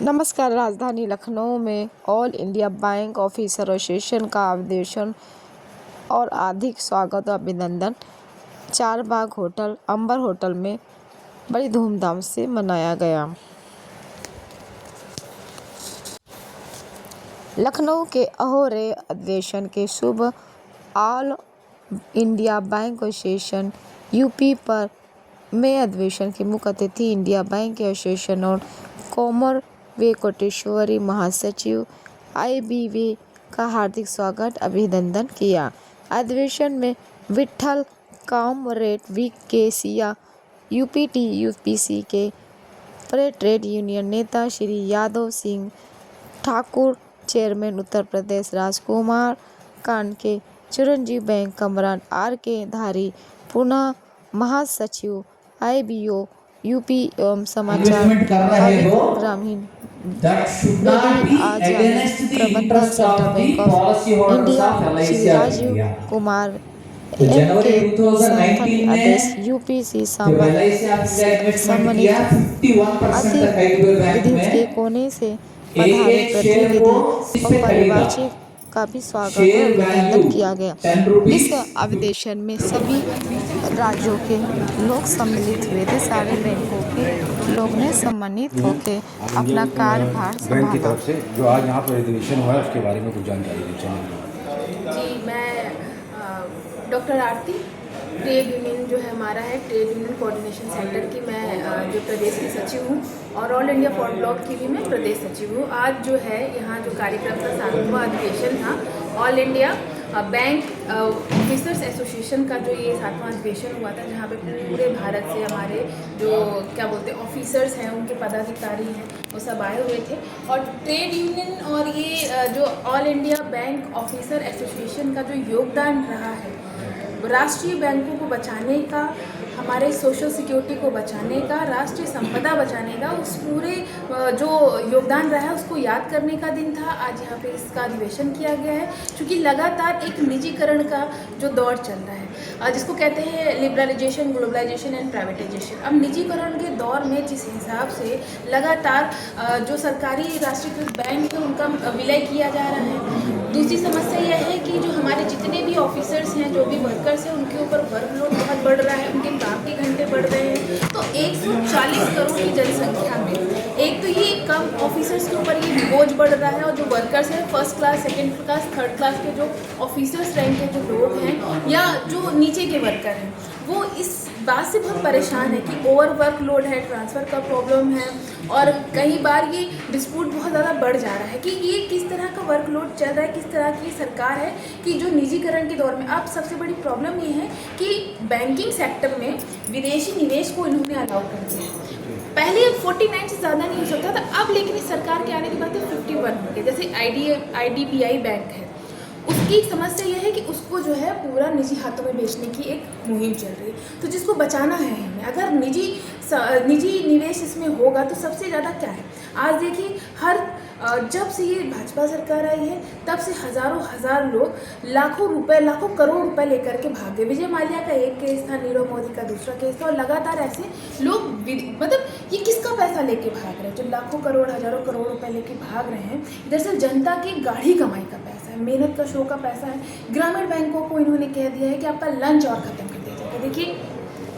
नमस्कार। राजधानी लखनऊ में all India bank officer association का अधिवेशन और हार्दिक स्वागत और अभिनंदन चारबाग होटल अंबर होटल में बड़ी धूमधाम से मनाया गया। लखनऊ के अहोरे अधिवेशन के शुभ all India bank association UP पर में अधिवेशन के मुख्य अतिथि इंडिया बैंक एसोसिएशन और कोमर वे कोटेश्वरी महासचिव IBA का हार्दिक स्वागत अभिनंदन किया। अधिवेशन में Vitthal comrade VK Siya UPC के ट्रेड यूनियन नेता श्री यादव सिंह ठाकुर, चेयरमैन उत्तर प्रदेश राजकुमार कानके, चिरंजीव बैंक कमरान RK धारी, पुनः महासचिव IBO UP एवं समाचार ग्रामीण प्रबंधक central bank of India Shri Rajiv Kumar MK संगठन अध्यक्ष UPC सम्मानित अतिथि के कोने से पधारे प्रतिनिधि और परिवार का भी स्वागत और अभिनंदन किया गया। इस अधिवेशन में सभी राज्यों के लोग सम्मिलित हुए थे। सारे बैंकों के लोग ने सम्मानित होकर अपना कार्यभार संभाला। तरफ से जो आज यहाँ पर अधिवेशन हुआ है उसके बारे में कुछ जानकारी दीजिए। जी, मैं डॉक्टर आरती, ट्रेड यूनियन जो है हमारा है, ट्रेड यूनियन कोऑर्डिनेशन सेंटर की मैं जो प्रदेश की सचिव हूँ और ऑल इंडिया फॉर ब्लॉक की भी मैं प्रदेश सचिव हूँ। आज जो है यहाँ जो कार्यक्रम था, 7वां अधिवेशन था all India bank officers association का, जो ये 7वां अधिवेशन हुआ था, जहाँ पे पूरे भारत से हमारे जो क्या बोलते हैं ऑफिसर्स हैं, उनके पदाधिकारी हैं, वो सब आए हुए थे। और ट्रेड यूनियन और ये जो all India bank officer association का जो योगदान रहा है राष्ट्रीय बैंकों को बचाने का, हमारे सोशल सिक्योरिटी को बचाने का, राष्ट्रीय संपदा बचाने का, उस पूरे जो योगदान रहा है उसको याद करने का दिन था। आज यहाँ पे इसका अधिवेशन किया गया है, क्योंकि लगातार एक निजीकरण का जो दौर चल रहा है, जिसको कहते हैं लिबरलाइजेशन, ग्लोबलाइजेशन एंड प्राइवेटाइजेशन। अब निजीकरण के दौर में जिस हिसाब से लगातार जो सरकारी राष्ट्रीयकृत बैंक है उनका विलय किया जा रहा है। दूसरी समस्या यह है कि जो हमारे जितने भी ऑफिसर्स हैं, जो भी वर्कर्स हैं, उनके ऊपर वर्कलोड बहुत बढ़ रहा है, उनके काम के घंटे बढ़ रहे हैं। तो 140 करोड़ की जनसंख्या में एक तो ये कम ऑफिसर्स के ऊपर ये बोझ बढ़ रहा है, और जो वर्कर्स हैं, first class, second class, third class के जो ऑफिसर्स रैंक के जो लोग हैं या जो नीचे के वर्कर हैं, वो इस बात से बहुत परेशान है कि ओवर वर्कलोड है, ट्रांसफ़र का प्रॉब्लम है, और कई बार ये डिस्प्यूट बहुत ज़्यादा बढ़ जा रहा है कि ये किस तरह का वर्कलोड चल रहा है, किस तरह की सरकार है कि जो निजीकरण के दौर में अब सबसे बड़ी प्रॉब्लम ये है कि बैंकिंग सेक्टर में विदेशी निवेश को इन्होंने अलाउ कर दिया। पहले 49 से ज़्यादा नहीं हो सकता था, अब लेकिन इस सरकार के आने के बाद 51 हो गए। जैसे IDBI बैंक है, उसकी समस्या यह है कि उसको जो है पूरा निजी हाथों में बेचने की एक मुहिम चल रही है। तो जिसको बचाना है हमें, अगर निजी निवेश इसमें होगा तो सबसे ज़्यादा क्या है, आज देखिए जब से ये भाजपा सरकार आई है तब से हजार लोग लाखों करोड़ रुपए लेकर के भाग गए। विजय माल्या का एक केस था, नीरव मोदी का दूसरा केस था, और लगातार ऐसे लोग मतलब ये किसका पैसा लेके भाग रहे हैं, जो लाखों करोड़ हजारों करोड़ रुपए लेके भाग रहे हैं, दरअसल जनता की गाढ़ी कमाई का पैसा है, मेहनत का शो का पैसा है। ग्रामीण बैंकों को इन्होंने कह दिया है कि आपका लंच और ख़त्म कर दिया जाएगा। देखिए,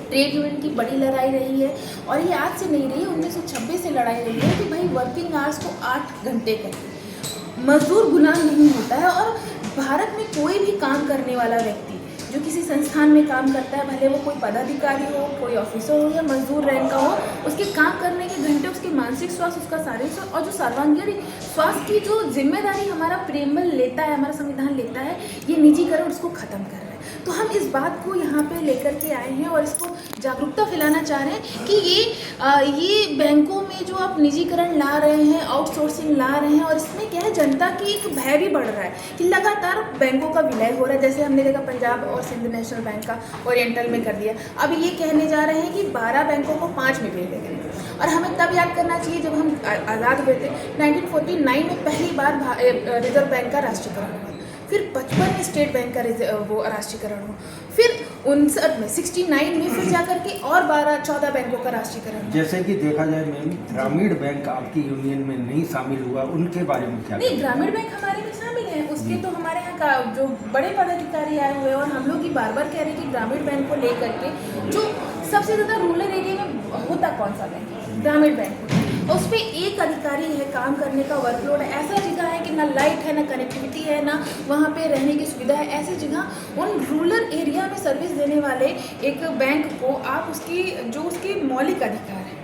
ट्रेड यूनियन की बड़ी लड़ाई रही है, और ये आज से नहीं रही है, 1926 से लड़ाई रही है कि भाई वर्किंग आवर्स को 8 घंटे करें, मजदूर गुलाम नहीं होता है। और भारत में कोई भी काम करने वाला व्यक्ति जो किसी संस्थान में काम करता है, भले वो कोई पदाधिकारी हो, कोई ऑफिसर हो या मजदूर रैंक का हो, उसके काम करने के घंटे, उसके मानसिक स्वास्थ्य, उसका शारीरिक स्वास्थ्य और जो सर्वांगीण स्वास्थ्य की जो जिम्मेदारी हमारा प्रेमबल लेता है, हमारा संविधान लेता है, ये निजीकरण उसको ख़त्म कर रहा है। तो हम इस बात को यहाँ पे लेकर के आए हैं और इसको जागरूकता फैलाना चाह रहे हैं कि ये बैंकों में जो आप निजीकरण ला रहे हैं, आउटसोर्सिंग ला रहे हैं, और इसमें क्या है, जनता की एक भय भी बढ़ रहा है कि लगातार बैंकों का विलय हो रहा है। जैसे हमने देखा पंजाब और सिंध नेशनल बैंक का ओरिएंटल में कर दिया, अब ये कहने जा रहे हैं कि 12 बैंकों को 5 में भेज देंगे। और हमें तब याद करना चाहिए जब हम आज़ाद हुए थे, 1949 में पहली बार रिजर्व बैंक का राष्ट्रीयकरण हुआ, फिर 55 में स्टेट बैंक का वो राष्ट्रीयकरण हुआ, फिर 59 में 69 में फिर जाकर के और 14 बैंकों का राष्ट्रीयकरण हुआ। जैसे कि देखा जाए मैम, ग्रामीण बैंक आपकी यूनियन में नहीं शामिल हुआ, उनके बारे में क्या नहीं, कहेंगे? ग्रामीण बैंक हमारे में शामिल है, उसके तो हमारे यहाँ का जो बड़े पदाधिकारी आए हुए हैं, और हम लोग ही बार बार कह रहे हैं कि ग्रामीण बैंक को लेकर के जो सबसे ज़्यादा रूरल एरिया में होता कौन सा बैंक है? ग्रामीण बैंक होता है। और उस पर एक अधिकारी है, काम करने का वर्कलोड है, ऐसा जगह है कि ना लाइट है, ना कनेक्टिविटी है, ना वहाँ पे रहने की सुविधा है। ऐसी जगह उन रूरल एरिया में सर्विस देने वाले एक बैंक को आप उसकी जो उसके मौलिक अधिकार है,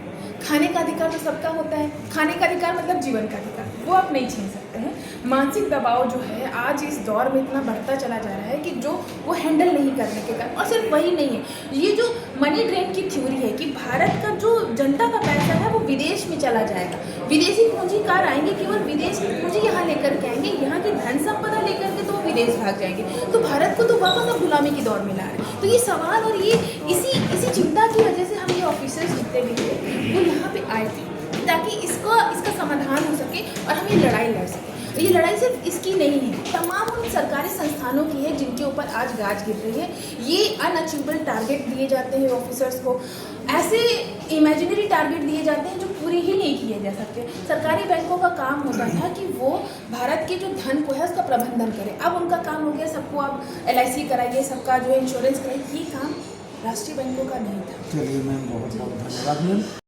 खाने का अधिकार तो सबका होता है, खाने का अधिकार मतलब जीवन का अधिकार, वो आप नहीं छीन सकते हैं। मानसिक दबाव जो है आज इस दौर में इतना बढ़ता चला जा रहा है कि जो वो हैंडल नहीं करने के कारण, और सिर्फ वही नहीं है, ये जो मनी ड्रेन की थ्योरी है कि भारत का जो जनता का पैसा है वो विदेश में चला जाएगा, विदेशी पूंजीकार आएंगे, केवल विदेशी पूंजी यहाँ लेकर के आएंगे, यहाँ की धन संपदा लेकर के तो वो विदेश भाग जाएंगे, तो भारत को तो वापस अब गुलामी की दौर में ला रहे हैं। तो ये सवाल और ये इसी चिंता की वजह से हम ये ऑफिसर्स जितने भी थे वो यहाँ पे आए थे ताकि इसका समाधान हो सके और हम ये लड़ाई लड़ सकें। ये लड़ाई सिर्फ इसकी नहीं है, तमाम उन सरकारी संस्थानों की है जिनके ऊपर आज गाज गिर रही है। ये अनअचीवेबल टारगेट दिए जाते हैं ऑफिसर्स को, ऐसे इमेजिनरी टारगेट दिए जाते हैं जो पूरे ही नहीं किए जा सकते। सरकारी बैंकों का काम होता था कि वो भारत के जो धन को है उसका प्रबंधन करें, अब उनका काम हो गया सबको आप LIC कराइए, सबका जो है इंश्योरेंस कराइए, ये काम राष्ट्रीय बैंकों का नहीं था। चलिए मैम, बहुत बहुत धन्यवाद मैम।